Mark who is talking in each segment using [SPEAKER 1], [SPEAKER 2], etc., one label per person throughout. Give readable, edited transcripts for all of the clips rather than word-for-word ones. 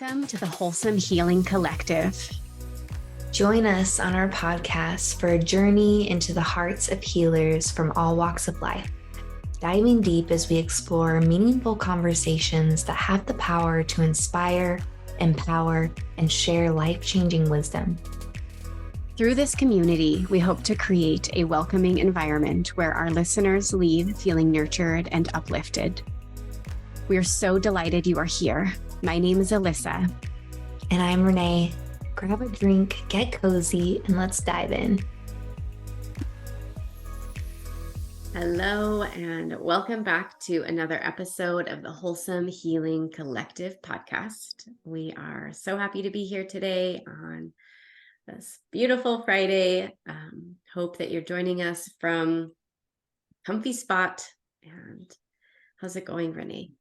[SPEAKER 1] Welcome to the Wholesome Healing Collective.
[SPEAKER 2] Join us on our podcast for a journey into the hearts of healers from all walks of life, diving deep as we explore meaningful conversations that have the power to inspire, empower, and share life-changing wisdom.
[SPEAKER 1] Through this community, we hope to create a welcoming environment where our listeners leave feeling nurtured and uplifted. We are so delighted you are here. My name is Alyssa.
[SPEAKER 2] And I'm Renee. Grab a drink, get cozy, and let's dive in.
[SPEAKER 1] Hello, and welcome back to another episode of the Wholesome Healing Collective podcast. We are so happy to be here today on this beautiful Friday. Hope that you're joining us from a comfy spot. And how's it going, Renee?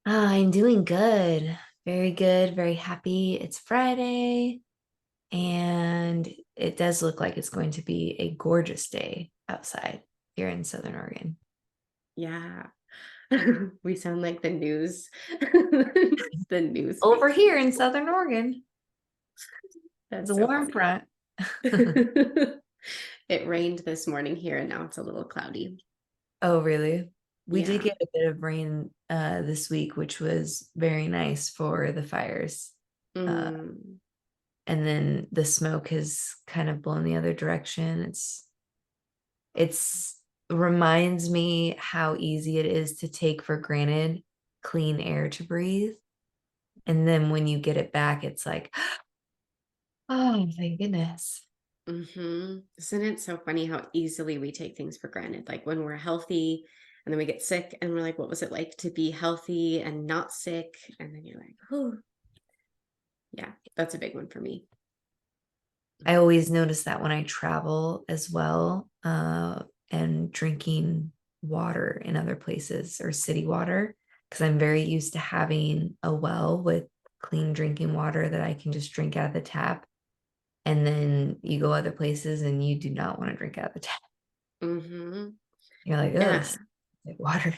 [SPEAKER 2] I'm doing good. Very good. Very happy. It's Friday. And it does look like it's going to be a gorgeous day outside here in Southern Oregon.
[SPEAKER 1] Yeah. We sound like the news. The news.
[SPEAKER 2] Over here in Southern Oregon.
[SPEAKER 1] That's
[SPEAKER 2] the
[SPEAKER 1] so
[SPEAKER 2] warm
[SPEAKER 1] funny.
[SPEAKER 2] front.
[SPEAKER 1] It rained this morning here and now it's a little cloudy.
[SPEAKER 2] Oh, really? We
[SPEAKER 1] Yeah.
[SPEAKER 2] did get a bit of rain this week, which was very nice for the fires. And then the smoke has kind of blown the other direction. It's reminds me how easy it is to take for granted clean air to breathe. And then when you get it back, it's like, oh, thank goodness.
[SPEAKER 1] Isn't it so funny how easily we take things for granted? Like when we're healthy and then we get sick and we're like, what was it like to be healthy and not sick? And then you're like, oh, yeah, that's a big one for me.
[SPEAKER 2] I always notice that when I travel as well, and drinking water in other places or city water, because I'm very used to having a well with clean drinking water that I can just drink out of the tap. And then you go other places and you do not want to drink out of the tap. You're like, oh, it's like water.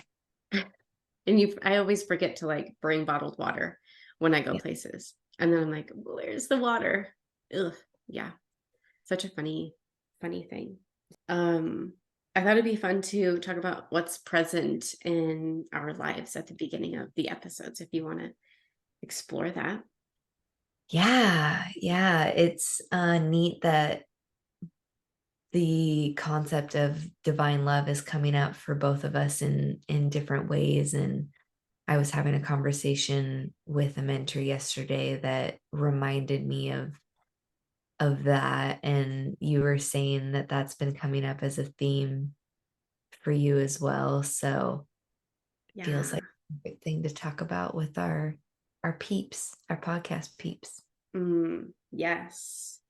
[SPEAKER 1] And I always forget to like bring bottled water when I go places. And then I'm like, where's the water? Ugh. Yeah. Such a funny thing. I thought it'd be fun to talk about what's present in our lives at the beginning of the episodes, if you want to explore that.
[SPEAKER 2] Yeah. It's neat that the concept of divine love is coming out for both of us in different ways. And I was having a conversation with a mentor yesterday that reminded me of that. And you were saying that that's been coming up as a theme for you as well. So it feels like a good thing to talk about with our peeps, our podcast peeps.
[SPEAKER 1] Yes.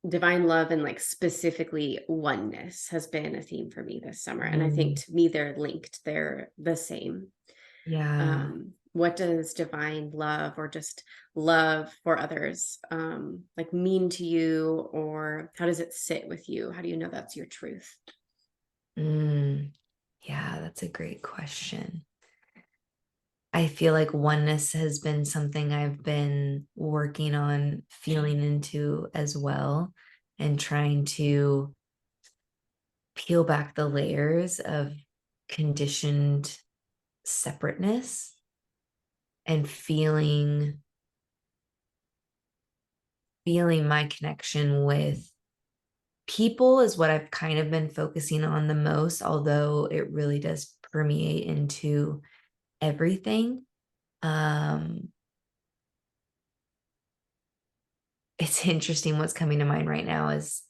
[SPEAKER 1] Divine love and like specifically oneness has been a theme for me this summer. And I think to me, they're linked. They're the same.
[SPEAKER 2] Yeah.
[SPEAKER 1] What does divine love or just love for others like mean to you, or how does it sit with you? How do you know that's your truth?
[SPEAKER 2] Yeah, that's a great question. I feel like oneness has been something I've been working on feeling into as well, and trying to peel back the layers of conditioned separateness and feeling my connection with people is what I've kind of been focusing on the most, although it really does permeate into everything. It's interesting. What's coming to mind right now is,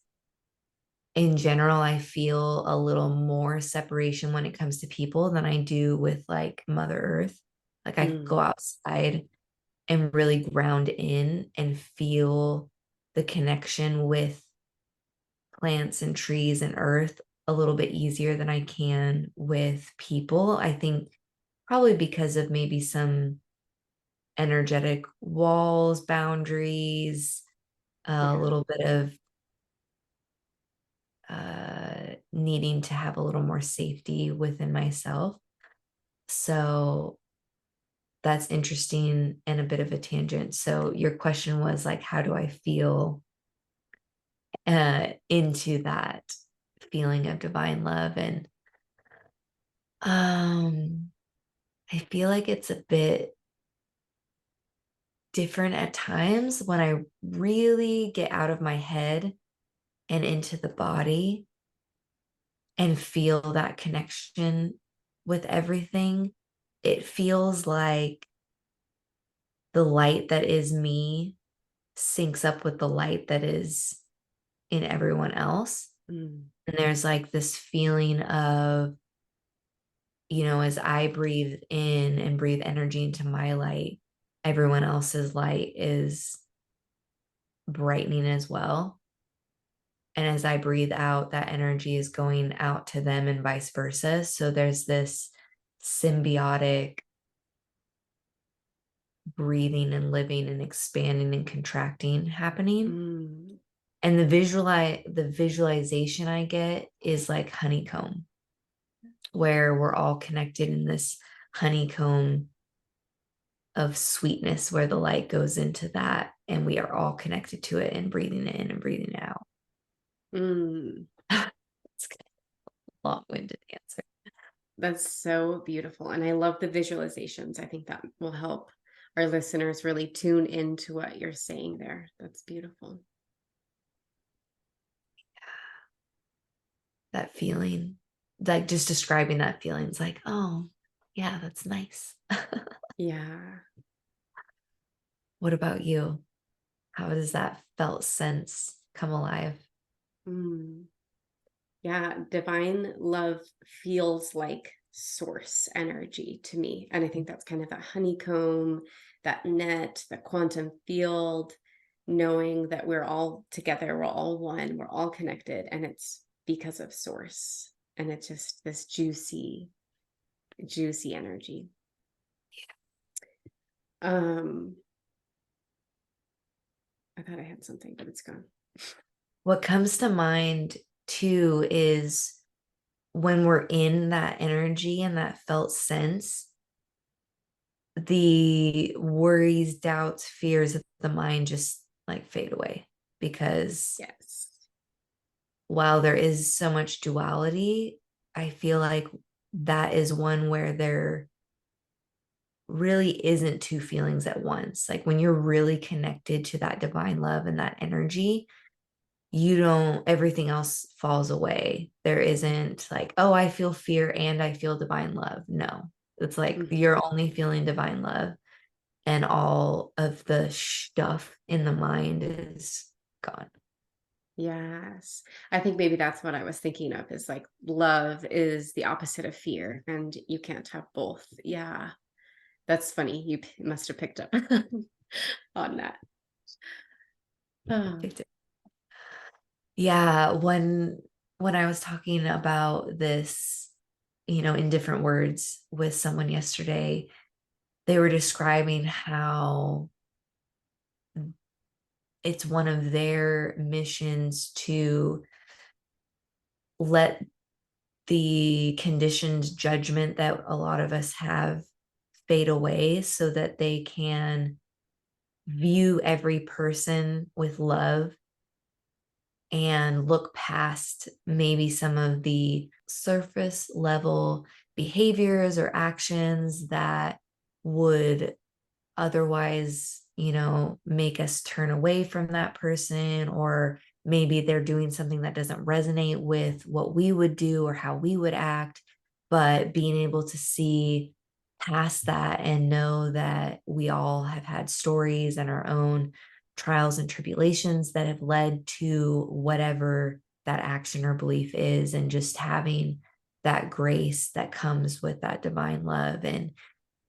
[SPEAKER 2] in general, I feel a little more separation when it comes to people than I do with like Mother Earth. Like I go outside and really ground in and feel the connection with plants and trees and earth a little bit easier than I can with people. I think probably because of maybe some energetic walls, boundaries, a little bit of needing to have a little more safety within myself. So that's interesting and a bit of a tangent. So your question was like, how do I feel into that feeling of divine love? And I feel like it's a bit different at times when I really get out of my head and into the body and feel that connection with everything. It feels like the light that is me syncs up with the light that is in everyone else.
[SPEAKER 1] Mm.
[SPEAKER 2] And there's like this feeling of, as I breathe in and breathe energy into my light, everyone else's light is brightening as well. And as I breathe out, that energy is going out to them and vice versa. So there's this symbiotic breathing and living and expanding and contracting happening.
[SPEAKER 1] Mm.
[SPEAKER 2] And the visualization I get is like honeycomb, where we're all connected in this honeycomb of sweetness, where the light goes into that and we are all connected to it and breathing it in and breathing it out.
[SPEAKER 1] Mm.
[SPEAKER 2] It's a long-winded answer.
[SPEAKER 1] That's so beautiful. And I love the visualizations. I think that will help our listeners really tune into what you're saying there. That's beautiful.
[SPEAKER 2] That feeling, like just describing that feeling is like, oh, yeah, that's nice.
[SPEAKER 1] Yeah.
[SPEAKER 2] What about you? How does that felt sense come alive?
[SPEAKER 1] Mm. Yeah. Divine love feels like source energy to me. And I think that's kind of that honeycomb, that net, the quantum field, knowing that we're all together, we're all one, we're all connected. And it's because of source. And it's just this juicy, juicy energy. I thought I had something, but it's gone.
[SPEAKER 2] What comes to mind too is when we're in that energy and that felt sense, the worries, doubts, fears of the mind just like fade away. Because
[SPEAKER 1] Yes.
[SPEAKER 2] while there is so much duality, I feel like that is one where there really isn't two feelings at once. Like when you're really connected to that divine love and that energy, everything else falls away. There isn't like, oh, I feel fear and I feel divine love. No, it's like you're only feeling divine love and all of the stuff in the mind is gone.
[SPEAKER 1] Yes. I think maybe that's what I was thinking of, is like love is the opposite of fear and you can't have both. Yeah. That's funny. You must have picked up on that. Oh.
[SPEAKER 2] Yeah, when I was talking about this, in different words with someone yesterday, they were describing how it's one of their missions to let the conditioned judgment that a lot of us have fade away so that they can view every person with love and look past maybe some of the surface level behaviors or actions that would otherwise, make us turn away from that person, or maybe they're doing something that doesn't resonate with what we would do or how we would act, but being able to see past that and know that we all have had stories and our own trials and tribulations that have led to whatever that action or belief is, and just having that grace that comes with that divine love. And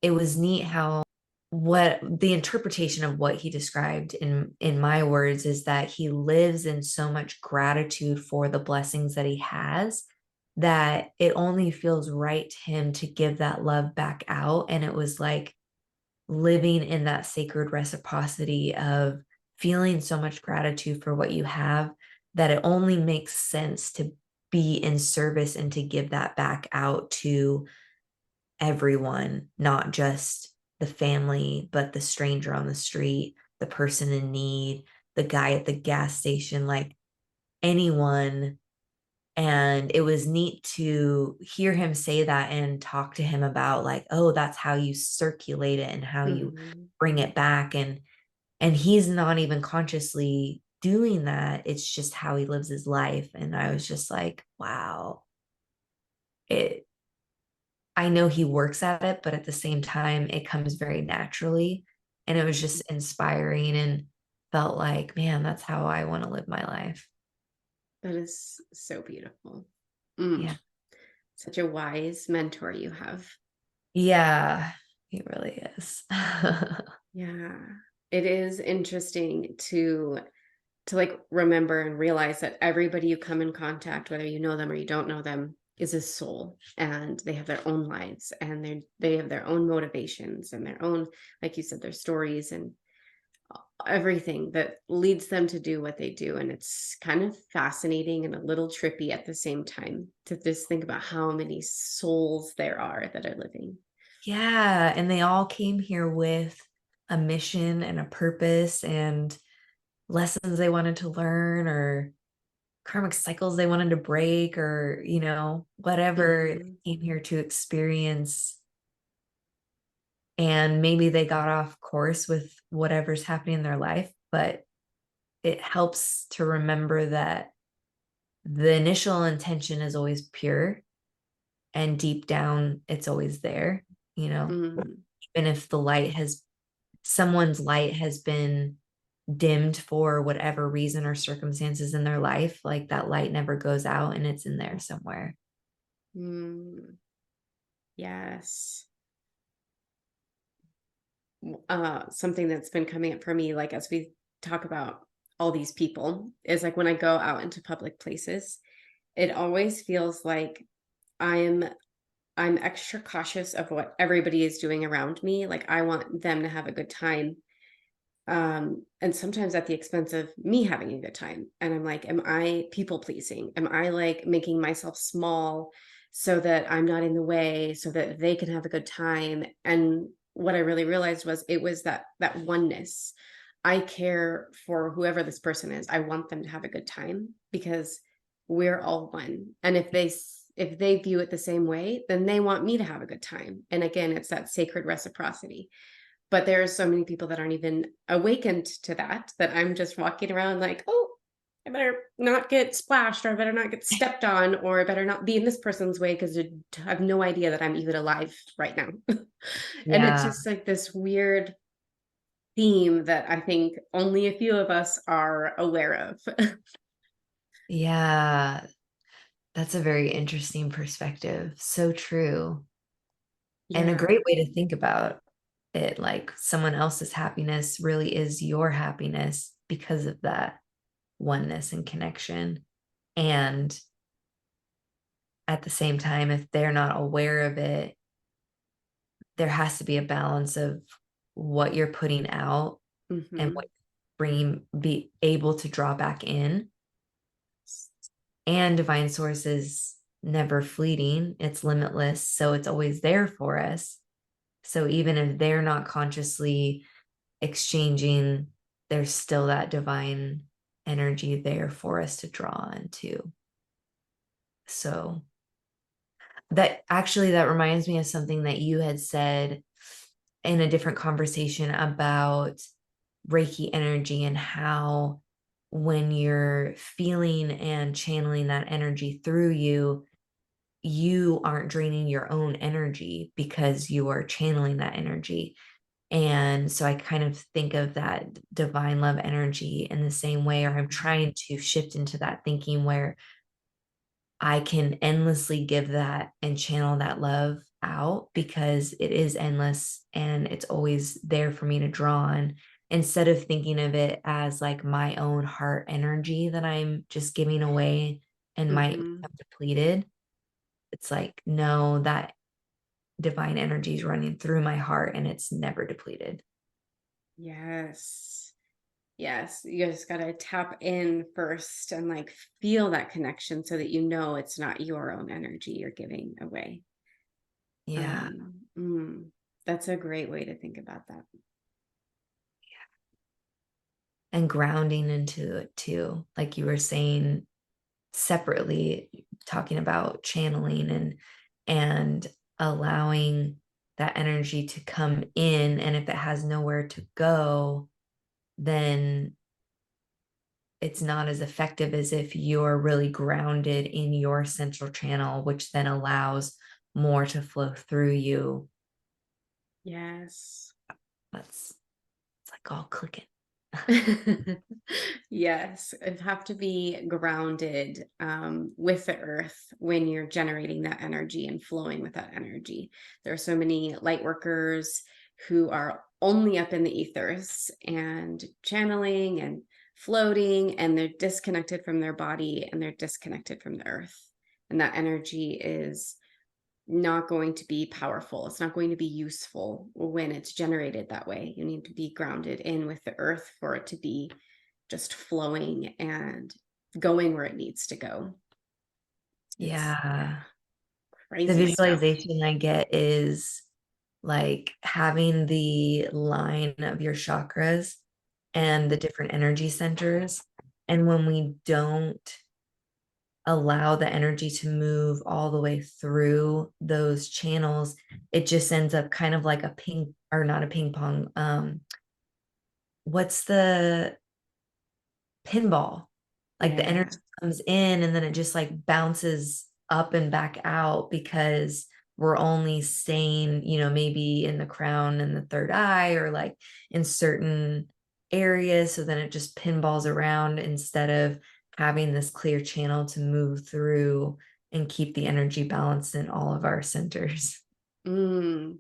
[SPEAKER 2] it was neat how what the interpretation of what he described in my words is that he lives in so much gratitude for the blessings that he has, that it only feels right to him to give that love back out. And it was like living in that sacred reciprocity of feeling so much gratitude for what you have, that it only makes sense to be in service and to give that back out to everyone, not just the family, but the stranger on the street, the person in need, the guy at the gas station, like anyone. And it was neat to hear him say that and talk to him about like, oh, that's how you circulate it and how you
[SPEAKER 1] Mhm.
[SPEAKER 2] bring it back. And he's not even consciously doing that. It's just how he lives his life. And I was just like, wow, it, I know he works at it, but at the same time, it comes very naturally. And it was just inspiring and felt like, man, that's how I want to live my life.
[SPEAKER 1] That is so beautiful.
[SPEAKER 2] Yeah.
[SPEAKER 1] Such a wise mentor you have.
[SPEAKER 2] Yeah, he really is.
[SPEAKER 1] Yeah. It is interesting to like remember and realize that everybody you come in contact, whether you know them or you don't know them, is a soul, and they have their own lives, and they have their own motivations and their own, like you said, their stories and everything that leads them to do what they do. And it's kind of fascinating and a little trippy at the same time to just think about how many souls there are that are living.
[SPEAKER 2] Yeah, and they all came here with a mission and a purpose and lessons they wanted to learn or karmic cycles they wanted to break or, whatever
[SPEAKER 1] Hmm.
[SPEAKER 2] they came here to experience. And maybe they got off course with whatever's happening in their life, but it helps to remember that the initial intention is always pure and deep down it's always there, you know,
[SPEAKER 1] Hmm.
[SPEAKER 2] even if someone's light has been dimmed for whatever reason or circumstances in their life, like that light never goes out and it's in there somewhere.
[SPEAKER 1] Mm, yes. Something that's been coming up for me, like as we talk about all these people, is like when I go out into public places, it always feels like I'm I'm extra cautious of what everybody is doing around me. Like I want them to have a good time. And sometimes at the expense of me having a good time. And I'm like, am I people pleasing? Am I like making myself small so that I'm not in the way, so that they can have a good time? And what I really realized was it was that oneness. I care for whoever this person is. I want them to have a good time because we're all one. And if they view it the same way, then they want me to have a good time. And again, it's that sacred reciprocity. But there are so many people that aren't even awakened to that I'm just walking around like, oh, I better not get splashed, or I better not get stepped on, or I better not be in this person's way because I have no idea that I'm even alive right now. And it's
[SPEAKER 2] Yeah.
[SPEAKER 1] just like this weird theme that I think only a few of us are aware of.
[SPEAKER 2] Yeah. That's a very interesting perspective. So true. And a
[SPEAKER 1] Yeah.
[SPEAKER 2] great way to think about it. Like someone else's happiness really is your happiness because of that oneness and connection. And at the same time, if they're not aware of it, there has to be a balance of what you're putting out and what
[SPEAKER 1] Hmm.
[SPEAKER 2] be able to draw back in. And divine source is never fleeting, it's limitless, so it's always there for us. So even if they're not consciously exchanging, there's still that divine energy there for us to draw into. So that reminds me of something that you had said in a different conversation about Reiki energy and how when you're feeling and channeling that energy through you, you aren't draining your own energy because you are channeling that energy. And so I kind of think of that divine love energy in the same way, or I'm trying to shift into that thinking where I can endlessly give that and channel that love out because it is endless and it's always there for me to draw on instead of thinking of it as like my own heart energy that I'm just giving away and might
[SPEAKER 1] Hmm.
[SPEAKER 2] become depleted. It's like, no, that divine energy is running through my heart and it's never depleted.
[SPEAKER 1] Yes. Yes, you just gotta tap in first and like feel that connection so that you know it's not your own energy you're giving away.
[SPEAKER 2] Yeah.
[SPEAKER 1] Mm. That's a great way to think about that.
[SPEAKER 2] And grounding into it too. Like you were saying separately, talking about channeling and allowing that energy to come in. And if it has nowhere to go, then it's not as effective as if you're really grounded in your central channel, which then allows more to flow through you.
[SPEAKER 1] Yes.
[SPEAKER 2] It's like all clicking.
[SPEAKER 1] Yes, and have to be grounded with the earth when you're generating that energy and flowing with that energy. There are so many light workers who are only up in the ethers and channeling and floating, and they're disconnected from their body and they're disconnected from the earth. And that energy is not going to be powerful. It's not going to be useful when it's generated that way. You need to be grounded in with the earth for it to be just flowing and going where it needs to go.
[SPEAKER 2] Yeah. The
[SPEAKER 1] Crazy stuff.
[SPEAKER 2] visualization I get is like having the line of your chakras and the different energy centers. And when we don't allow the energy to move all the way through those channels, it just ends up kind of like a ping, or not a ping pong. What's the pinball? Like the
[SPEAKER 1] Yeah.
[SPEAKER 2] energy comes in and then it just like bounces up and back out because we're only staying, maybe in the crown and the third eye, or like in certain areas. So then it just pinballs around instead of having this clear channel to move through and keep the energy balanced in all of our centers.
[SPEAKER 1] Mm.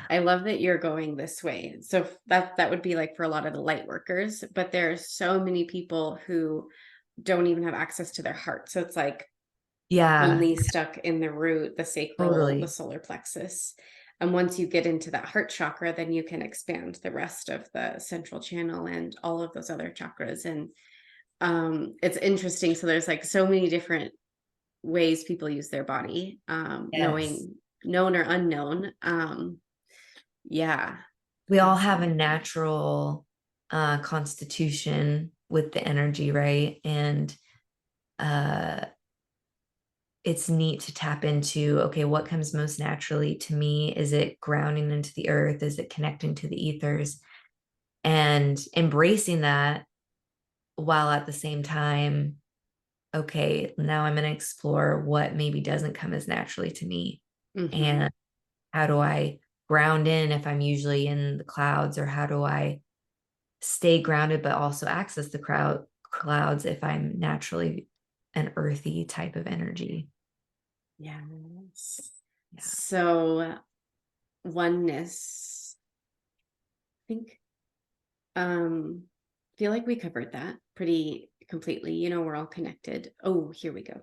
[SPEAKER 1] I love that you're going this way. So that would be like for a lot of the light workers, but there are so many people who don't even have access to their heart. So it's like
[SPEAKER 2] Yeah,
[SPEAKER 1] only stuck in the root, the sacral, the
[SPEAKER 2] totally.
[SPEAKER 1] solar plexus. And once you get into that heart chakra, then you can expand the rest of the central channel and all of those other chakras. And it's interesting. So there's like so many different ways people use their body,
[SPEAKER 2] Yes.
[SPEAKER 1] known or unknown. Yeah,
[SPEAKER 2] We all have a
[SPEAKER 1] fascinating.
[SPEAKER 2] natural constitution with the energy, right? And uh it's neat to tap into, okay, what comes most naturally to me? Is it grounding into the earth? Is it connecting to the ethers? And embracing that, while at the same time, okay, now I'm going to explore what maybe doesn't come as naturally to me.
[SPEAKER 1] Hmm.
[SPEAKER 2] And how do I ground in if I'm usually in the clouds, or how do I stay grounded but also access the clouds if I'm naturally an earthy type of energy?
[SPEAKER 1] Yes.
[SPEAKER 2] Yeah.
[SPEAKER 1] So oneness, I think, feel like we covered that pretty completely. We're all connected. Oh, here we go.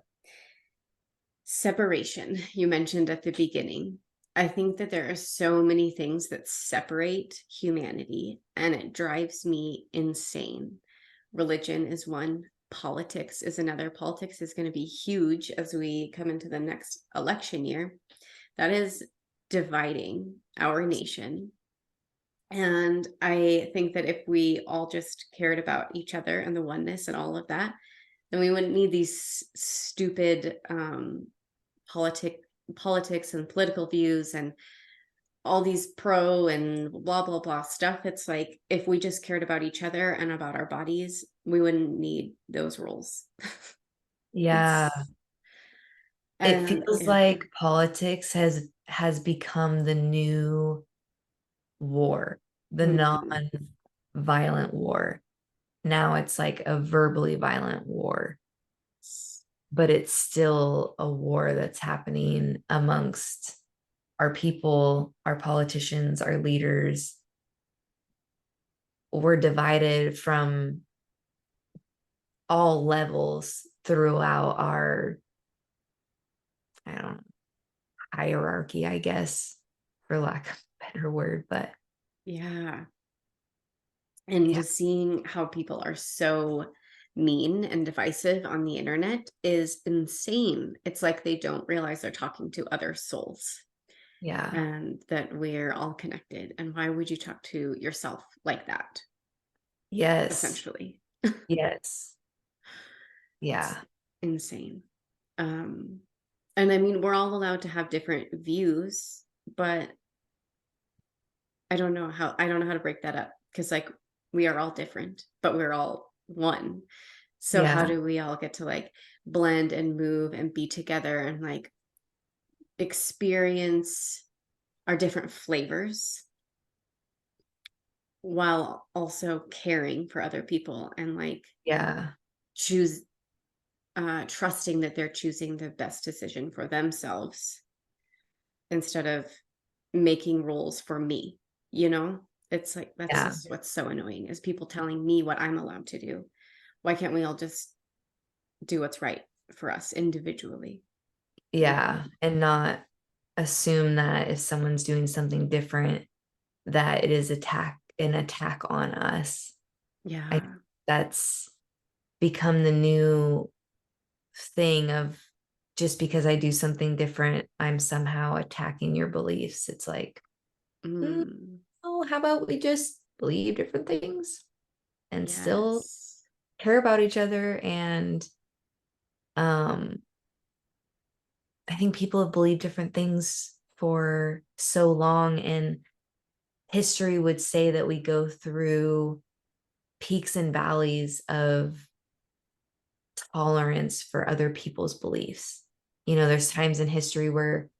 [SPEAKER 1] Separation, you mentioned at the beginning. I think that there are so many things that separate humanity, and it drives me insane. Religion is one, politics is another. Politics is going to be huge as we come into the next election year. That is dividing our nation. And I think that if we all just cared about each other and the oneness and all of that, then we wouldn't need these stupid politic politics and political views and all these pro and blah blah blah stuff. It's like if we just cared about each other and about our bodies, we wouldn't need those rules.
[SPEAKER 2] Yeah.
[SPEAKER 1] It's
[SPEAKER 2] It
[SPEAKER 1] and
[SPEAKER 2] feels
[SPEAKER 1] yeah.
[SPEAKER 2] like politics has become the new war, the
[SPEAKER 1] Mhm.
[SPEAKER 2] non-violent war. Now it's like a verbally violent war, but it's still a war that's happening amongst our people, our politicians, our leaders. We're divided from all levels throughout our, I don't know, hierarchy, I guess, for lack of a better word. But
[SPEAKER 1] Yeah. And
[SPEAKER 2] yeah,
[SPEAKER 1] just seeing how people are so mean and divisive on the internet is insane. It's like they don't realize they're talking to other souls.
[SPEAKER 2] Yeah.
[SPEAKER 1] and that we're all connected. And why would you talk to yourself like that,
[SPEAKER 2] Yes.
[SPEAKER 1] essentially?
[SPEAKER 2] Yes.
[SPEAKER 1] It's
[SPEAKER 2] Yeah.
[SPEAKER 1] insane. Um, and I mean, we're all allowed to have different views, but I don't know how to break that up, because like we are all different, but we're all one. So how
[SPEAKER 2] Yeah.
[SPEAKER 1] do we all get to like blend and move and be together and like experience our different flavors while also caring for other people and like
[SPEAKER 2] Yeah.
[SPEAKER 1] choose trusting that they're choosing the best decision for themselves instead of making rules for me, you know? It's like that's
[SPEAKER 2] Yeah.
[SPEAKER 1] just what's so annoying is people telling me what I'm allowed to do. Why can't we all just do what's right for us individually?
[SPEAKER 2] Yeah. And not assume that if someone's doing something different, that it is an attack on us. I
[SPEAKER 1] Yeah.
[SPEAKER 2] that's become the new thing of just because I do something different, I'm somehow attacking your beliefs. It's like, mm,
[SPEAKER 1] Mm,
[SPEAKER 2] oh, how about we just believe different things and still
[SPEAKER 1] yes.
[SPEAKER 2] care about each other? And um, I think people have believed different things for so long, and history would say that we go through peaks and valleys of tolerance for other people's beliefs. There's times in history where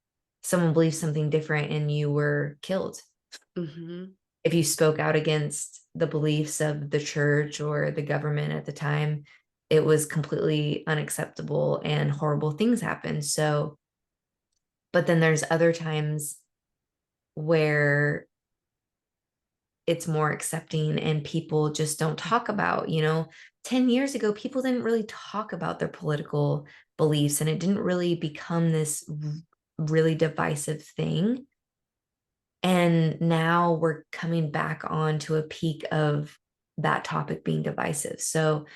[SPEAKER 2] someone believes something different and you were killed.
[SPEAKER 1] Hmm.
[SPEAKER 2] If you spoke out against the beliefs of the church or the government at the time, it was completely unacceptable and horrible things happened. So, but then there's other times where it's more accepting and people just don't talk about, 10 years ago, people didn't really talk about their political beliefs and it didn't really become this really divisive thing. And now we're coming back on to a peak of that topic being divisive. So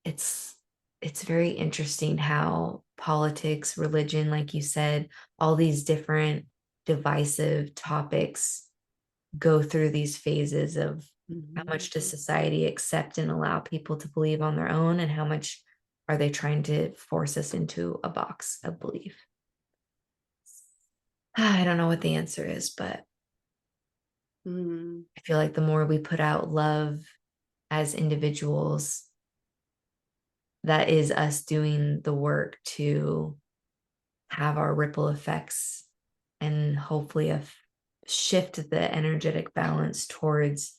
[SPEAKER 2] it's it's very interesting how politics, religion, like you said, all these different divisive topics go through these phases of how much does
[SPEAKER 1] Hmm.
[SPEAKER 2] society accept and allow people to believe on their own, and how much are they trying to force us into a box of belief. I don't know what the answer is, but
[SPEAKER 1] Mm,
[SPEAKER 2] I feel like the more we put out love as individuals, that is us doing the work to have our ripple effects and hopefully shift the energetic balance towards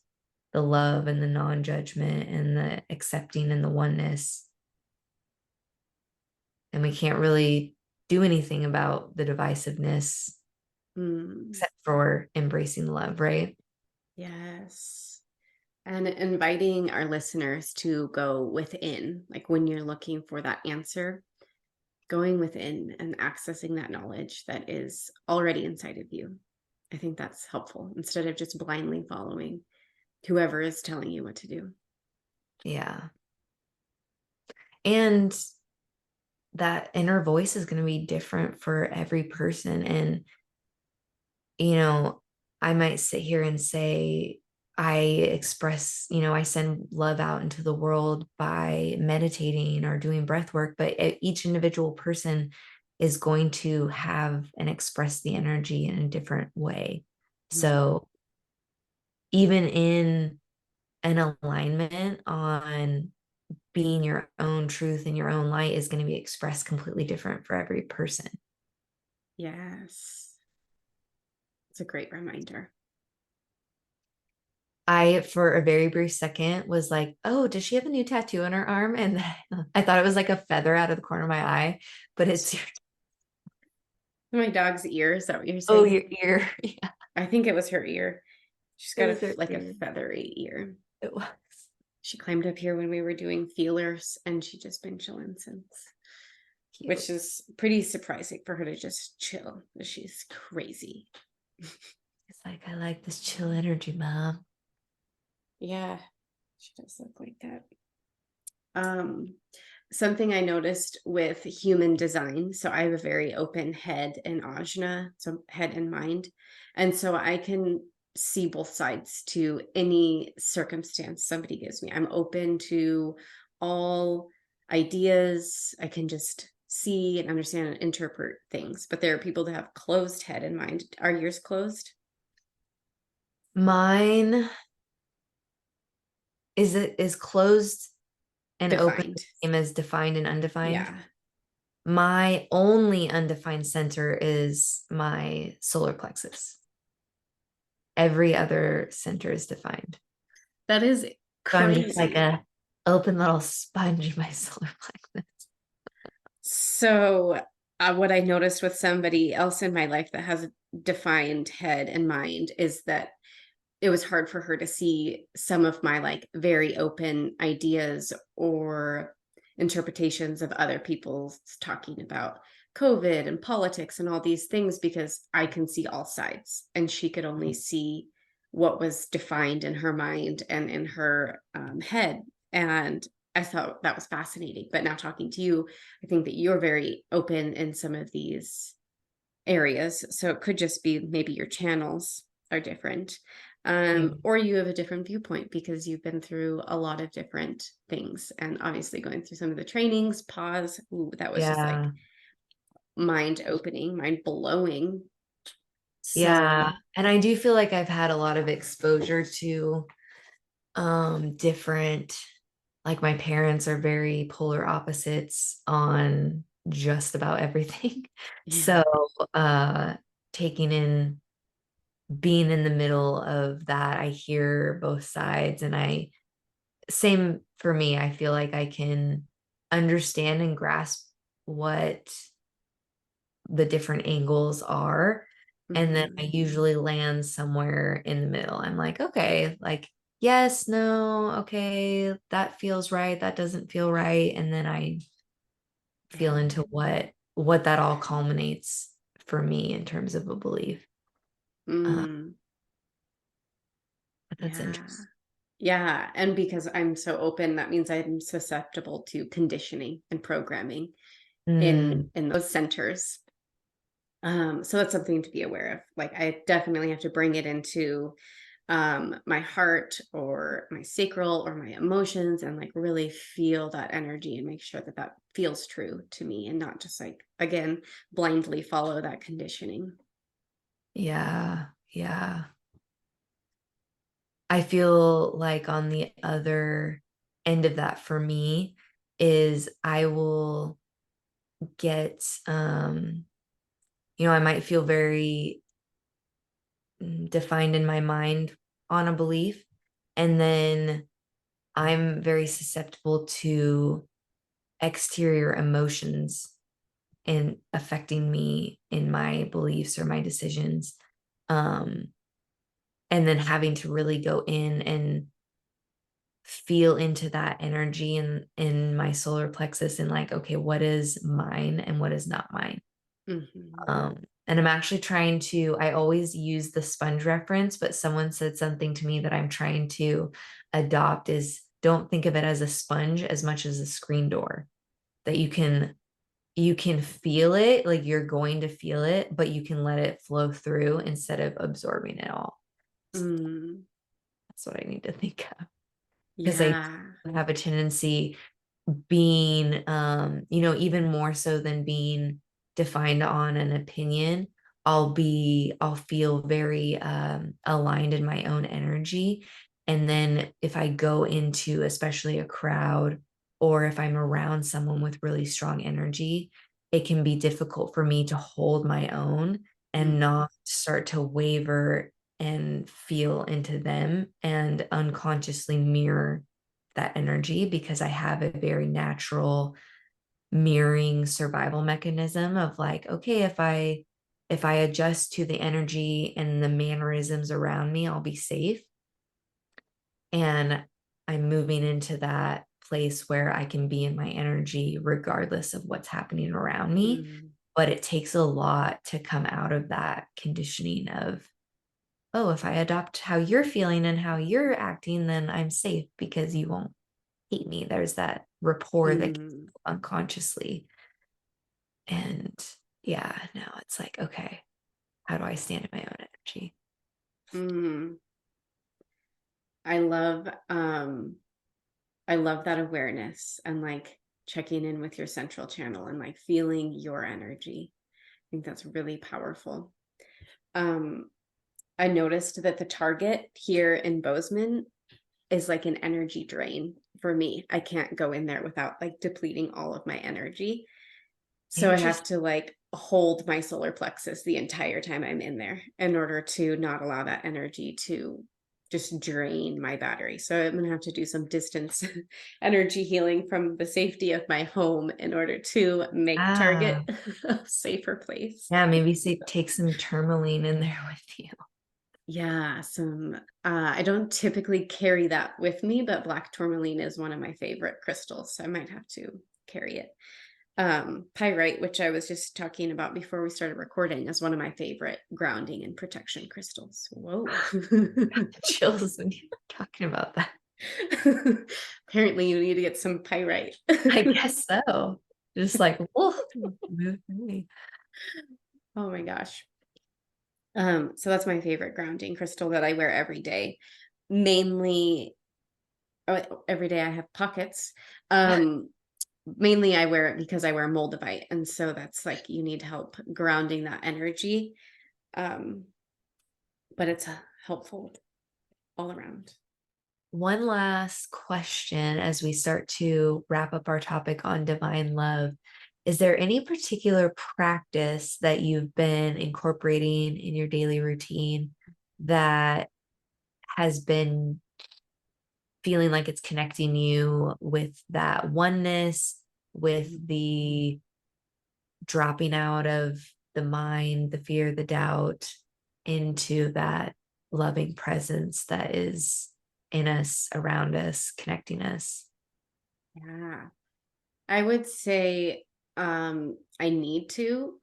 [SPEAKER 2] the love and the non-judgment and the accepting and the oneness. And we can't really do anything about the divisiveness
[SPEAKER 1] mm,
[SPEAKER 2] except for embracing love, right?
[SPEAKER 1] yes. And inviting our listeners to go within, like when you're looking for that answer, going within and accessing that knowledge that is already inside of you. I think that's helpful instead of just blindly following whoever is telling you what to do.
[SPEAKER 2] Yeah. And that inner voice is going to be different for every person. And, you know, I might sit here and say, I send love out into the world by meditating or doing breath work, but each individual person is going to have and express the energy in a different way.
[SPEAKER 1] Mhm.
[SPEAKER 2] So even in an alignment on being your own truth and your own light is going to be expressed completely different for every person.
[SPEAKER 1] Yes. It's a great reminder.
[SPEAKER 2] I, for a very brief second, was like, oh, does she have a new tattoo on her arm? And I thought it was like a feather out of the corner of my eye, but it's,
[SPEAKER 1] My dog's ear, is that what you're
[SPEAKER 2] oh,
[SPEAKER 1] saying?
[SPEAKER 2] your ear. Yeah,
[SPEAKER 1] I think it was her ear. She's
[SPEAKER 2] it
[SPEAKER 1] got
[SPEAKER 2] was her
[SPEAKER 1] like a
[SPEAKER 2] ear.
[SPEAKER 1] feathery ear.
[SPEAKER 2] It was
[SPEAKER 1] She climbed up here when we were doing feelers and she just been chilling since,
[SPEAKER 2] cute.
[SPEAKER 1] which is pretty surprising for her to just chill. She's crazy.
[SPEAKER 2] It's like, I like this chill energy, mom.
[SPEAKER 1] Yeah, she does look like that. Um, something I noticed with human design. So I have a very open head and ajna, so head and mind. And so I can see both sides to any circumstance somebody gives me. I'm open to all ideas. I can just see and understand and interpret things. But there are people that have closed head and mind. Are yours closed?
[SPEAKER 2] Mine is closed and open,
[SPEAKER 1] Defined.
[SPEAKER 2] the same as defined and undefined.
[SPEAKER 1] Yeah.
[SPEAKER 2] My only undefined center is my solar plexus. Every other center is defined.
[SPEAKER 1] That is
[SPEAKER 2] So I'm just like
[SPEAKER 1] crazy.
[SPEAKER 2] a open little sponge in my solar plexus.
[SPEAKER 1] So, what I noticed with somebody else in my life that has a defined head and mind is that it was hard for her to see some of my like very open ideas or interpretations of other people's talking about COVID and politics and all these things because I can see all sides and she could only see what was defined in her mind and in her head. And I thought that was fascinating. But now talking to you, I think that you're very open in some of these areas. So it could just be maybe your channels are different. Or you have a different viewpoint because you've been through a lot of different things and obviously going through some of the trainings, pause. Ooh, that was just like
[SPEAKER 2] Yeah.
[SPEAKER 1] mind opening, mind blowing.
[SPEAKER 2] Yeah.
[SPEAKER 1] So,
[SPEAKER 2] And I do feel like I've had a lot of exposure to different, like my parents are very polar opposites on just about everything.
[SPEAKER 1] yeah.
[SPEAKER 2] So taking in being in the middle of that, I hear both sides, and I same for me. I feel like I can understand and grasp what the different angles are. And then I
[SPEAKER 1] Mhm.
[SPEAKER 2] usually land somewhere in the middle. I'm like, okay, like, yes, no, okay, that feels right. That doesn't feel right. And then I feel
[SPEAKER 1] Yeah.
[SPEAKER 2] into what that all culminates for me in terms of a belief. Uh,
[SPEAKER 1] Mm,
[SPEAKER 2] but that's
[SPEAKER 1] yeah.
[SPEAKER 2] interesting.
[SPEAKER 1] Yeah. And because I'm so open, that means I'm susceptible to conditioning and programming
[SPEAKER 2] Mm,
[SPEAKER 1] in those centers. So that's something to be aware of. Like I definitely have to bring it into my heart or my sacral or my emotions and like really feel that energy and make sure that that feels true to me and not just like again blindly follow that conditioning.
[SPEAKER 2] yeah, yeah. I feel like on the other end of that for me is I will get I might feel very defined in my mind on a belief, and then I'm very susceptible to exterior emotions and affecting me in my beliefs or my decisions. um and then having to really go in and feel into that energy in my solar plexus and like, okay, what is mine and what is not mine.
[SPEAKER 1] Hmm.
[SPEAKER 2] And I'm actually trying to, I always use the sponge reference, but someone said something to me that I'm trying to adopt is don't think of it as a sponge as much as a screen door, that you can feel it, like you're going to feel it, but you can let it flow through instead of absorbing it all.
[SPEAKER 1] Mm,
[SPEAKER 2] That's what I need to think of, because I
[SPEAKER 1] yeah.
[SPEAKER 2] have a tendency being even more so than being defined on an opinion. I'll feel very aligned in my own energy, and then if I go into especially a crowd or if I'm around someone with really strong energy, it can be difficult for me to hold my own and
[SPEAKER 1] Hmm.
[SPEAKER 2] not start to waver and feel into them and unconsciously mirror that energy, because I have a very natural mirroring survival mechanism of like, okay, if I adjust to the energy and the mannerisms around me, I'll be safe. And I'm moving into that place where I can be in my energy regardless of what's happening around me.
[SPEAKER 1] Mm,
[SPEAKER 2] But it takes a lot to come out of that conditioning of, oh, if I adopt how you're feeling and how you're acting, then I'm safe because you won't. hate me. There's that rapport that
[SPEAKER 1] Mm,
[SPEAKER 2] unconsciously. And yeah, no, it's like, okay, how do I stand in my own energy?
[SPEAKER 1] mm. I love I love that awareness and like checking in with your central channel and like feeling your energy. I think that's really powerful. Um, I noticed that the Target here in Bozeman is like an energy drain for me. I can't go in there without like depleting all of my energy. So I have
[SPEAKER 2] Interesting.
[SPEAKER 1] to like hold my solar plexus the entire time I'm in there in order to not allow that energy to just drain my battery. So I'm going to have to do some distance energy healing from the safety of my home in order to make
[SPEAKER 2] Ah,
[SPEAKER 1] Target a safer place.
[SPEAKER 2] yeah, maybe say take some tourmaline in there with you.
[SPEAKER 1] Yeah, some I don't typically carry that with me, but black tourmaline is one of my favorite crystals, so I might have to carry it. Pyrite, which I was just talking about before we started recording, is one of my favorite grounding and protection crystals. Whoa.
[SPEAKER 2] Chills when you're talking about that.
[SPEAKER 1] Apparently you need to get some pyrite.
[SPEAKER 2] I guess so. Just like, whoa, move me.
[SPEAKER 1] Oh my gosh. So that's my favorite grounding crystal that I wear every day. Mainly every day I have pockets. Mainly I wear it because I wear moldavite, and so that's like you need help grounding that energy. Um, but it's helpful all around.
[SPEAKER 2] One last question as we start to wrap up our topic on divine love. Is there any particular practice that you've been incorporating in your daily routine that has been feeling like it's connecting you with that oneness, with the dropping out of the mind, the fear, the doubt, into that loving presence that is in us, around us, connecting us?
[SPEAKER 1] Yeah. I would say I need to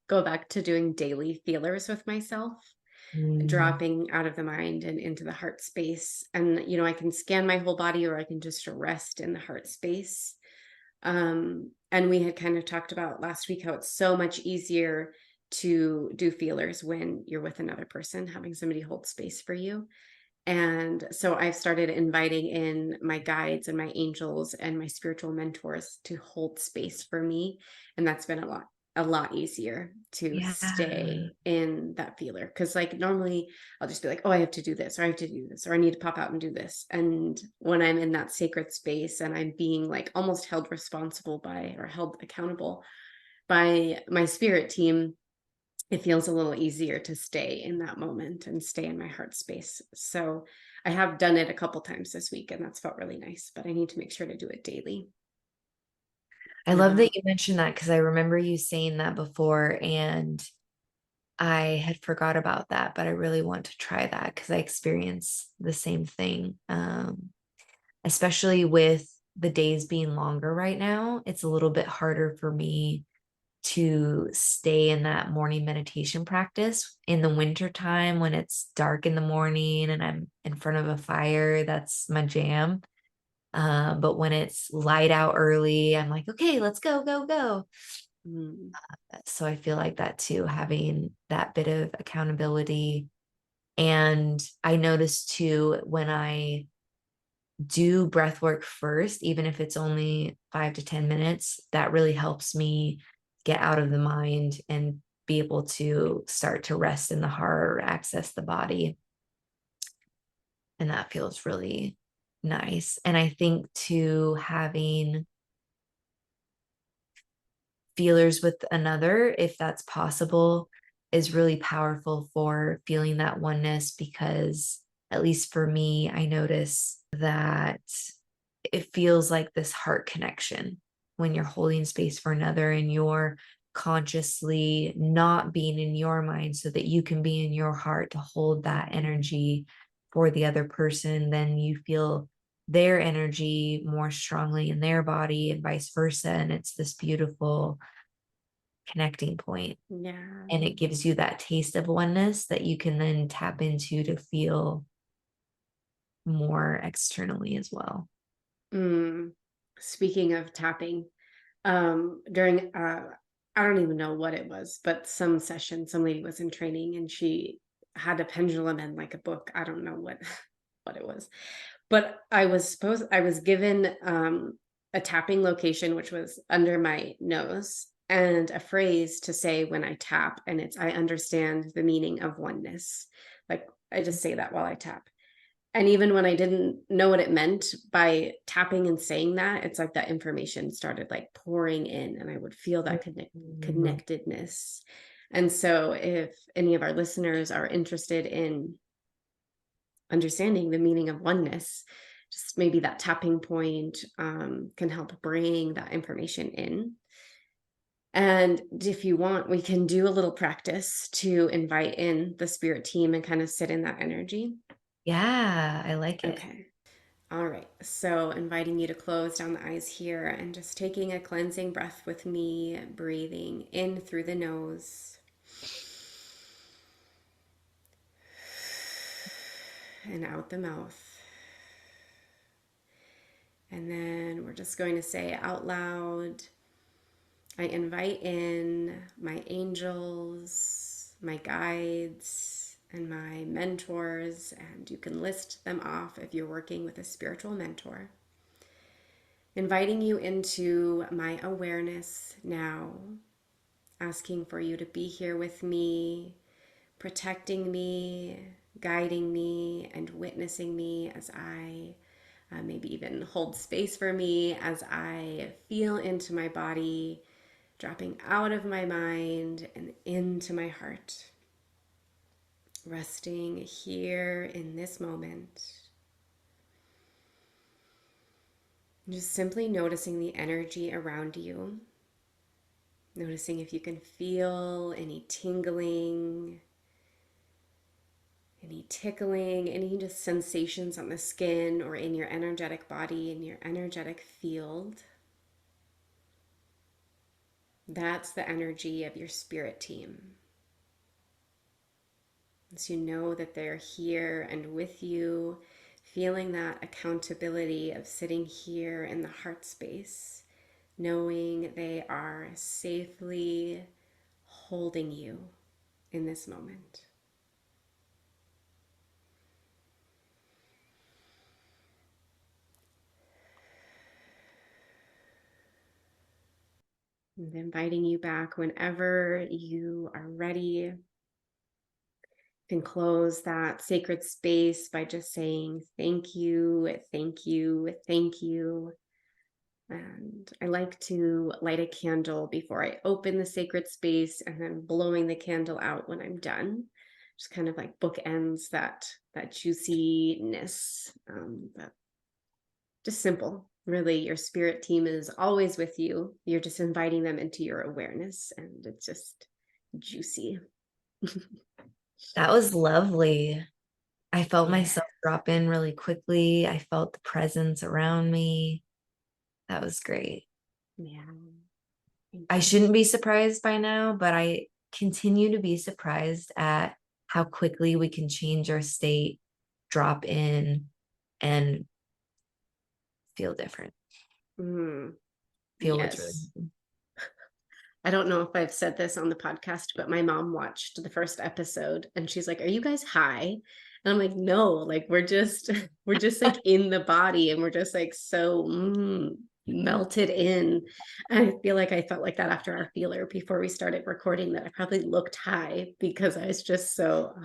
[SPEAKER 1] go back to doing daily feelers with myself,
[SPEAKER 2] Mm,
[SPEAKER 1] dropping out of the mind and into the heart space. And I can scan my whole body or I can just rest in the heart space. And we had kind of talked about last week how it's so much easier to do feelers when you're with another person, having somebody hold space for you. And so I've started inviting in my guides and my angels and my spiritual mentors to hold space for me. And that's been a lot easier to
[SPEAKER 2] yeah.
[SPEAKER 1] stay in that feeler. Cause like normally I'll just be like, oh, I have to do this, or I have to do this, or I need to pop out and do this. And when I'm in that sacred space and I'm being like almost held responsible by or held accountable by my spirit team, it feels a little easier to stay in that moment and stay in my heart space. So I have done it a couple times this week and that's felt really nice, but I need to make sure to do it daily.
[SPEAKER 2] I love
[SPEAKER 1] Yeah.
[SPEAKER 2] that you mentioned that because I remember you saying that before and I had forgot about that, but I really want to try that because I experience the same thing. Especially with the days being longer right now, it's a little bit harder for me to stay in that morning meditation practice in the winter time when it's dark in the morning and I'm in front of a fire. That's my jam. But when it's light out early, I'm like, okay, let's go, go, go.
[SPEAKER 1] Mm.
[SPEAKER 2] So I feel like that too, having that bit of accountability. And I notice too, when I do breath work first, even if it's only 5 to 10 minutes, that really helps me get out of the mind and be able to start to rest in the heart, access the body. And that feels really nice. And I think too, having feelers with another, if that's possible, is really powerful for feeling that oneness because, at least for me, I notice that it feels like this heart connection when you're holding space for another and you're consciously not being in your mind so that you can be in your heart to hold that energy for the other person. Then you feel their energy more strongly in their body and vice versa. And it's this beautiful connecting point.
[SPEAKER 1] Yeah.
[SPEAKER 2] And it gives you that taste of oneness that you can then tap into to feel more externally as well.
[SPEAKER 1] Speaking of tapping, during I don't even know what it was, but some session, some lady was in training and she had a pendulum and like a book. I don't know what what it was. But I was given a tapping location which was under my nose and a phrase to say when I tap, and it's I understand the meaning of oneness. Like I just say that while I tap. And even when I didn't know what it meant, by tapping and saying that, it's like that information started like pouring in and I would feel that connectedness. And so if any of our listeners are interested in understanding the meaning of oneness, just maybe that tapping point can help bring that information in. And if you want, we can do a little practice to invite in the spirit team and kind of sit in that energy.
[SPEAKER 2] Yeah, I like it.
[SPEAKER 1] Okay. All right. So inviting you to close down the eyes here and just taking a cleansing breath with me, breathing in through the nose and out the mouth. And then we're just going to say out loud, I invite in my angels, my guides, and my mentors. And you can list them off if you're working with a spiritual mentor. Inviting you into my awareness now, asking for you to be here with me, protecting me, guiding me, and witnessing me as I maybe even hold space for me as I feel into my body, dropping out of my mind and into my heart, resting here in this moment. Just simply noticing the energy around you. Noticing if you can feel any tingling, any tickling, any just sensations on the skin or in your energetic body, in your energetic field. That's the energy of your spirit team. So you know that they're here and with you, feeling that accountability of sitting here in the heart space, knowing they are safely holding you in this moment. And inviting you back whenever you are ready. Can close that sacred space by just saying thank you, thank you, thank you. And I like to light a candle before I open the sacred space and then blowing the candle out when I'm done. Just kind of like bookends that juiciness. But just simple. Really, your spirit team is always with you. You're just inviting them into your awareness, and it's just juicy.
[SPEAKER 2] That was lovely. I felt
[SPEAKER 1] Yeah.
[SPEAKER 2] myself drop in really quickly. I felt the presence around me. That was great.
[SPEAKER 1] Yeah.
[SPEAKER 2] I shouldn't be surprised by now, but I continue to be surprised at how quickly we can change our state, drop in, and feel different. Feel what's really
[SPEAKER 1] Yes.
[SPEAKER 2] happening.
[SPEAKER 1] I don't know if I've said this on the podcast, but my mom watched the first episode and she's like, "Are you guys high?" And I'm like, "No, like we're just like in the body and we're just like so melted in." And I feel like I felt like that after our feeler before we started recording, that I probably looked high because I was just so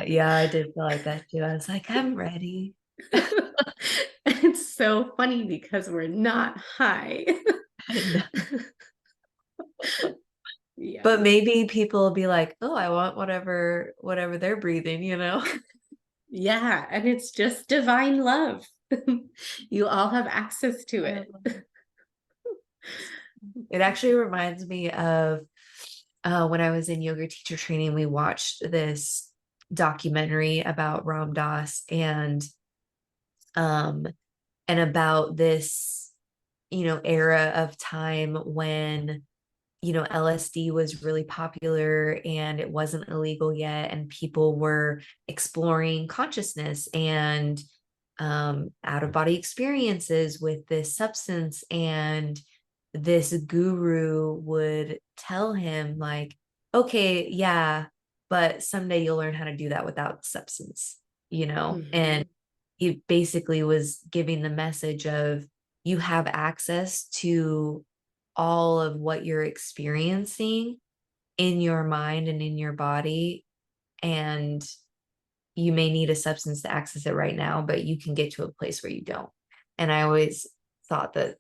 [SPEAKER 2] Yeah, I did feel like that too. I was like, I'm ready.
[SPEAKER 1] It's so funny because we're not high.
[SPEAKER 2] I know.
[SPEAKER 1] Yeah.
[SPEAKER 2] But maybe people will be like, oh, I want whatever they're breathing, you know?
[SPEAKER 1] Yeah, and it's just divine love. You all have access to it.
[SPEAKER 2] It actually reminds me of when I was in yoga teacher training, we watched this documentary about Ram Dass um and about this, era of time when LSD was really popular and it wasn't illegal yet, and people were exploring consciousness and out of body experiences with this substance, and this guru would tell him like, okay, yeah, but someday you'll learn how to do that without substance, and he basically was giving the message of, you have access to all of what you're experiencing in your mind and in your body, and you may need a substance to access it right now, but you can get to a place where you don't. And I always thought that,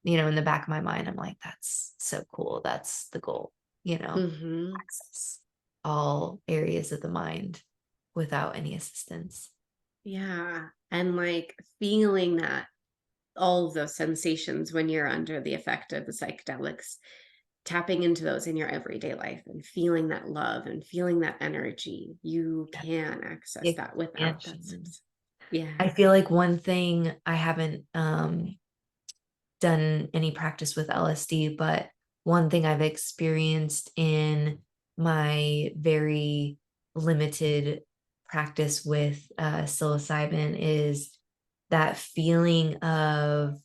[SPEAKER 2] in the back of my mind, I'm like, that's so cool. That's the goal, access all areas of the mind without any assistance.
[SPEAKER 1] Yeah. And like feeling that all of those sensations when you're under the effect of the psychedelics, tapping into those in your everyday life and feeling that love and feeling that energy, you can access that without that substance. Yeah.
[SPEAKER 2] I feel like one thing, I haven't done any practice with LSD, but one thing I've experienced in my very limited practice with psilocybin is that feeling of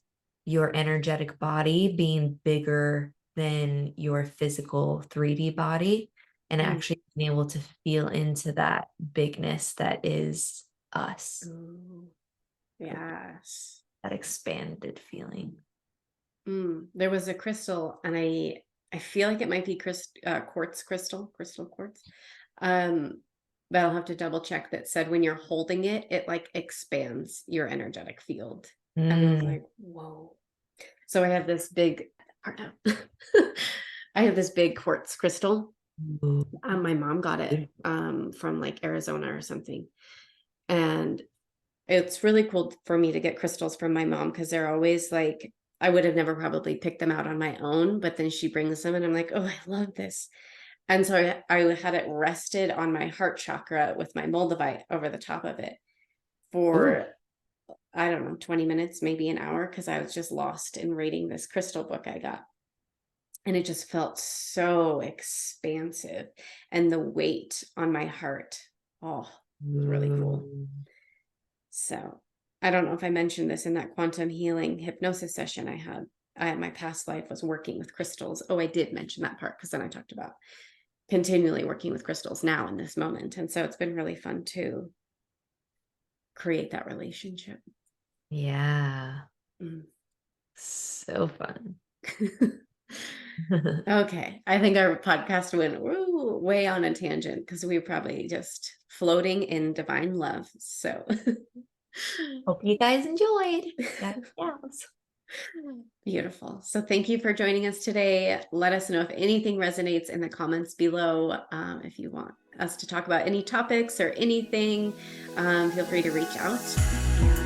[SPEAKER 2] your energetic body being bigger than your physical 3D body, and actually being able to feel into that bigness that is us.
[SPEAKER 1] Ooh, yes.
[SPEAKER 2] That expanded feeling.
[SPEAKER 1] There was a crystal, and I feel like it might be quartz crystal quartz. But I'll have to double check, that said when you're holding it, it like expands your energetic field. And I was like, whoa. So I have this big, I have this big quartz crystal. My mom got it from like Arizona or something. And it's really cool for me to get crystals from my mom, because they're always like, I would have never probably picked them out on my own, but then she brings them and I'm like, oh, I love this. And so I had it rested on my heart chakra with my moldavite over the top of it for, I don't know, 20 minutes, maybe an hour, because I was just lost in reading this crystal book I got. And it just felt so expansive. And the weight on my heart, oh, it was really cool. So I don't know if I mentioned this in that quantum healing hypnosis session I had. My past life was working with crystals. Oh, I did mention that part, because then I talked about continually working with crystals now in this moment. And so it's been really fun to create that relationship.
[SPEAKER 2] Yeah. So fun.
[SPEAKER 1] Okay. I think our podcast went way on a tangent, because we were probably just floating in divine love. So
[SPEAKER 2] hope you guys enjoyed.
[SPEAKER 1] Beautiful. So thank you for joining us today. Let us know if anything resonates in the comments below. If you want us to talk about any topics or anything, feel free to reach out.